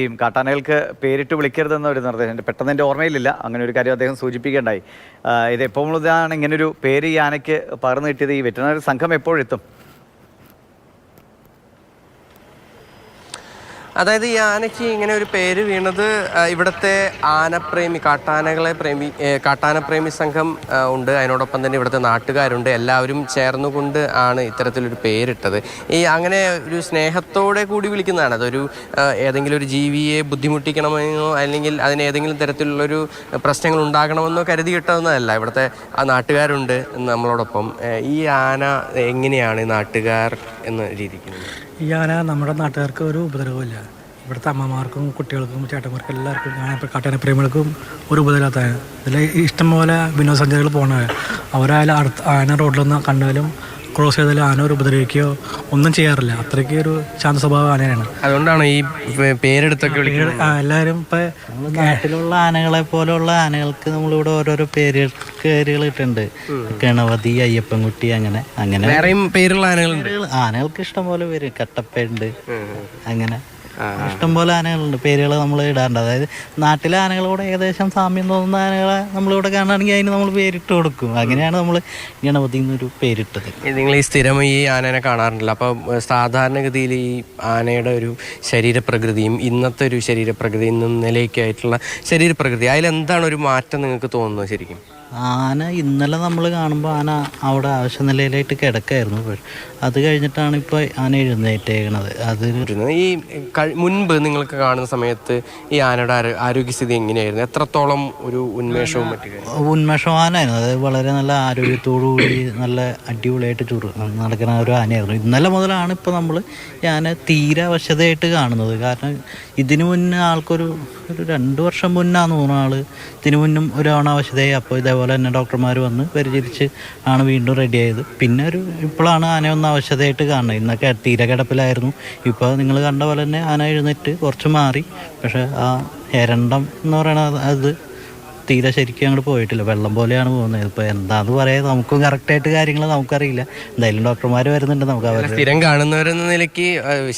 ഈ കാട്ടാനകൾക്ക് പേരിട്ട് വിളിക്കരുതെന്ന ഒരു നിർദ്ദേശം പെട്ടെന്ന് എൻ്റെ ഓർമ്മയിലില്ല. അങ്ങനെ ഒരു കാര്യം അദ്ദേഹം സൂചിപ്പിക്കേണ്ടായി. ഇത് എപ്പോൾ മുതലാണ് ഇങ്ങനൊരു പേര് ഈ ആനയ്ക്ക് പകർന്നു കിട്ടിയത്? ഈ വെറ്ററിനറി സംഘം എപ്പോഴെത്തും? അതായത് ഈ ആനയ്ക്ക് ഇങ്ങനെ ഒരു പേര് വീണത് ഇവിടുത്തെ കാട്ടാനപ്രേമി സംഘം ഉണ്ട്. അതിനോടൊപ്പം തന്നെ ഇവിടുത്തെ നാട്ടുകാരുണ്ട്. എല്ലാവരും ചേർന്നുകൊണ്ട് ആണ് ഇത്തരത്തിലൊരു പേരിട്ടത്. ഈ അങ്ങനെ ഒരു സ്നേഹത്തോടെ കൂടി വിളിക്കുന്നതാണ്. അതൊരു ഏതെങ്കിലും ഒരു ജീവിയെ ബുദ്ധിമുട്ടിക്കണമെന്നോ അല്ലെങ്കിൽ അതിന് ഏതെങ്കിലും തരത്തിലുള്ളൊരു പ്രശ്നങ്ങൾ ഉണ്ടാകണമെന്നോ കരുതി കിട്ടുന്നതല്ല. ഇവിടുത്തെ ആ നാട്ടുകാരുണ്ട് നമ്മളോടൊപ്പം. ഈ ആന എങ്ങനെയാണ് നാട്ടുകാർ എന്ന രീതിക്ക്? ഈ ആന നമ്മുടെ നാട്ടുകാർക്ക് ഒരു ഉപദ്രവമില്ല. ഇവിടുത്തെ അമ്മമാർക്കും കുട്ടികൾക്കും ചേട്ടന്മാർക്കും എല്ലാവർക്കും കാട്ടാനപ്രേമികൾക്കും ഒരു ഉപദ്രവമില്ലാത്ത ഇതിൽ ഇഷ്ടംപോലെ വിനോദസഞ്ചാരികൾ പോകുന്നത്. അവരായാലും ആന റോഡിലൊന്ന് കണ്ടാലും ക്രോസ് ചെയ്താലും ആന ഒരു ഉപദ്രവിക്കുകയോ ഒന്നും ചെയ്യാറില്ല. അത്രയ്ക്ക് ഒരു ശാന്ത സ്വഭാവം ആനയാണ്. അതുകൊണ്ടാണ് ഈ പേരെടുത്തൊക്കെ എല്ലാവരും ഇപ്പം നാട്ടിലുള്ള ആനകളെ പോലെയുള്ള ആനകൾക്ക് നമ്മളിവിടെ ഓരോരോ പേരുകൾ ഇട്ടുണ്ട്. ഗണപതി, അയ്യപ്പൻകുട്ടി, അങ്ങനെ വേറെയും പേരുള്ള ആനകളുണ്ട്. ആനകൾക്ക് ഇഷ്ടംപോലെ പേര്, കട്ടപ്പയുണ്ട്, അങ്ങനെ ഇഷ്ടംപോലെ ആനകളുണ്ട്. പേരുകൾ നമ്മൾ ഇടാറുണ്ട്. അതായത് നാട്ടിലെ ആനകളോട് ഏകദേശം സാമ്യം തോന്നുന്ന ആനകളെ നമ്മളിവിടെ കാണുകയാണെങ്കിൽ അതിന് നമ്മൾ പേരിട്ട് കൊടുക്കും. അങ്ങനെയാണ് നമ്മൾ ഗണപതി എന്നൊരു പേരിട്ടത്. നിങ്ങൾ ഈ സ്ഥിരം ഈ ആനേനെ കാണാറുണ്ടല്ലോ, അപ്പോൾ സാധാരണഗതിയിൽ ഈ ആനയുടെ ഒരു ശരീരപ്രകൃതിയും ഇന്നത്തെ ഒരു ശരീരപ്രകൃതി, ഇന്നും നിലയ്ക്കായിട്ടുള്ള ശരീരപ്രകൃതി, അതിലെന്താണ് ഒരു മാറ്റം നിങ്ങൾക്ക് തോന്നുന്നത് ശരിക്കും? ആന ഇന്നലെ നമ്മൾ കാണുമ്പോൾ ആന അവിടെ ആവശ്യനിലയിലായിട്ട് കിടക്കായിരുന്നു. അത് കഴിഞ്ഞിട്ടാണ് ഇപ്പോൾ ആന എഴുന്നേറ്റേക്കണത്. അത് ഈ മുൻപ് നിങ്ങൾക്ക് കാണുന്ന സമയത്ത് ഈ ആനയുടെ ആരോഗ്യസ്ഥിതി എങ്ങനെയായിരുന്നു? എത്രത്തോളം ഒരു ഉന്മേഷവും ആനയായിരുന്നു. അതായത് വളരെ നല്ല ആരോഗ്യത്തോടു കൂടി നല്ല അടിപൊളിയായിട്ട് നടക്കുന്ന ഒരു ആനയായിരുന്നു. ഇന്നലെ മുതലാണ് ഇപ്പോൾ നമ്മൾ ഈ ആന തീരെ അവശതയായിട്ട് കാണുന്നത്. കാരണം ഇതിനു മുന്നേ ആൾക്കൊരു 2 വർഷം മുന്നാന്ന് തോന്നുന്ന ആൾ ഇതിനു മുന്നും ഒരു അവശതയായി. അപ്പോൾ ഇതേപോലെ തന്നെ ഡോക്ടർമാർ വന്ന് പരിചരിച്ച് ആണ് വീണ്ടും റെഡിയായത്. പിന്നെ ഇപ്പോഴാണ് ആന ഒന്ന് അവശതയായിട്ട് കാണുന്നത്. ഇന്നൊക്കെ തീരെ കിടപ്പിലായിരുന്നു. ഇപ്പോൾ നിങ്ങൾ കണ്ട പോലെ തന്നെ ആന എഴുന്നേറ്റ് കുറച്ച് മാറി. പക്ഷേ ആ എരണ്ടം എന്ന് പറയുന്നത് അത് തീരെ ശരിക്കും അങ്ങോട്ട് പോയിട്ടില്ല. വെള്ളം പോലെയാണ് പോകുന്നത്. ഇപ്പോൾ എന്താന്ന് പറയാം, നമുക്കും കറക്റ്റായിട്ട് കാര്യങ്ങൾ നമുക്കറിയില്ല. എന്തായാലും ഡോക്ടർമാർ വരുന്നുണ്ട്. നമുക്ക് അവർ സ്ഥിരം കാണുന്നവരെന്ന നിലയ്ക്ക്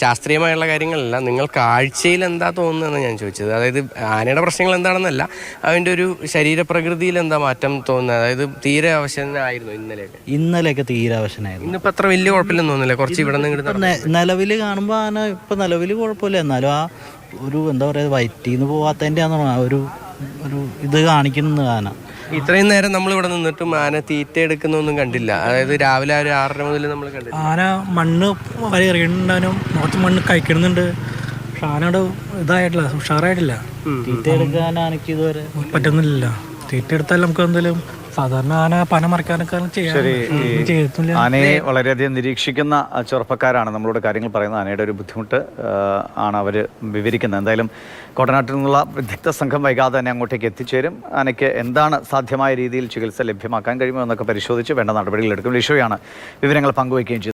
ശാസ്ത്രീയമായുള്ള കാര്യങ്ങളല്ല, നിങ്ങൾ കാഴ്ചയിൽ എന്താ തോന്നുന്നതെന്ന് ഞാൻ ചോദിച്ചത്. അതായത് ആനയുടെ പ്രശ്നങ്ങൾ എന്താണെന്നല്ല, അതിൻ്റെ ഒരു ശരീരപ്രകൃതിയിൽ എന്താ മാറ്റം തോന്നുന്നത്? അതായത് തീരെ അവശനായിരുന്നു ഇന്നലെയൊക്കെ തീരെ അവശനായിരുന്നു. ഇന്നിപ്പോൾ അത്ര വലിയ കുഴപ്പമില്ലെന്ന് തോന്നുന്നില്ല. കുറച്ച് ഇവിടെ നിന്ന് നിലവിൽ കാണുമ്പോൾ ആന ഇപ്പം നിലവിൽ കുഴപ്പമില്ല. എന്നാലും ആ ഒരു എന്താ പറയുക, വയറ്റിന്ന് പോവാത്തതിൻ്റെ ഒരു ഇത് കാണിക്കുന്ന ആന. ഇത്രയും നേരം നമ്മൾ ഇവിടെ നിന്നിട്ടും ആന തീറ്റ എടുക്കുന്നൊന്നും കണ്ടില്ല. അതായത് രാവിലെ ഒരു 6:30 മുതൽ നമ്മൾ കണ്ടില്ല. ആന മണ്ണ് വരെ എറിയുന്നുണ്ടാനും കുറച്ച് മണ്ണ് കഴിക്കുന്നുണ്ട്. പക്ഷെ ആനയുടെ ഇതായിട്ടില്ല, ഉഷാറായിട്ടില്ല. തീറ്റ എടുക്കാൻ ആനയ്ക്ക് ഇതുവരെ പറ്റുന്നില്ല. തീറ്റ എടുത്താൽ നമുക്ക് എന്തെങ്കിലും സാധാരണ ആന പന മറിക്കാനൊക്കെ ആനയെ വളരെയധികം നിരീക്ഷിക്കുന്ന ചെറുപ്പക്കാരാണ് നമ്മളോട് കാര്യങ്ങൾ പറയുന്നത്. ആനയുടെ ഒരു ബുദ്ധിമുട്ട് ആണ് അവർ വിവരിക്കുന്നത്. എന്തായാലും കോട്ടനാട്ടിൽ നിന്നുള്ള വിദഗ്ധ സംഘം വൈകാതെ തന്നെ അങ്ങോട്ടേക്ക് എത്തിച്ചേരും. ആനയ്ക്ക് എന്താണ് സാധ്യമായ രീതിയിൽ ചികിത്സ ലഭ്യമാക്കാൻ കഴിയുമോ എന്നൊക്കെ പരിശോധിച്ച് വേണ്ട നടപടികൾ എടുക്കും. ലിഷോയാണ് വിവരങ്ങൾ പങ്കുവയ്ക്കുകയും ചെയ്തു.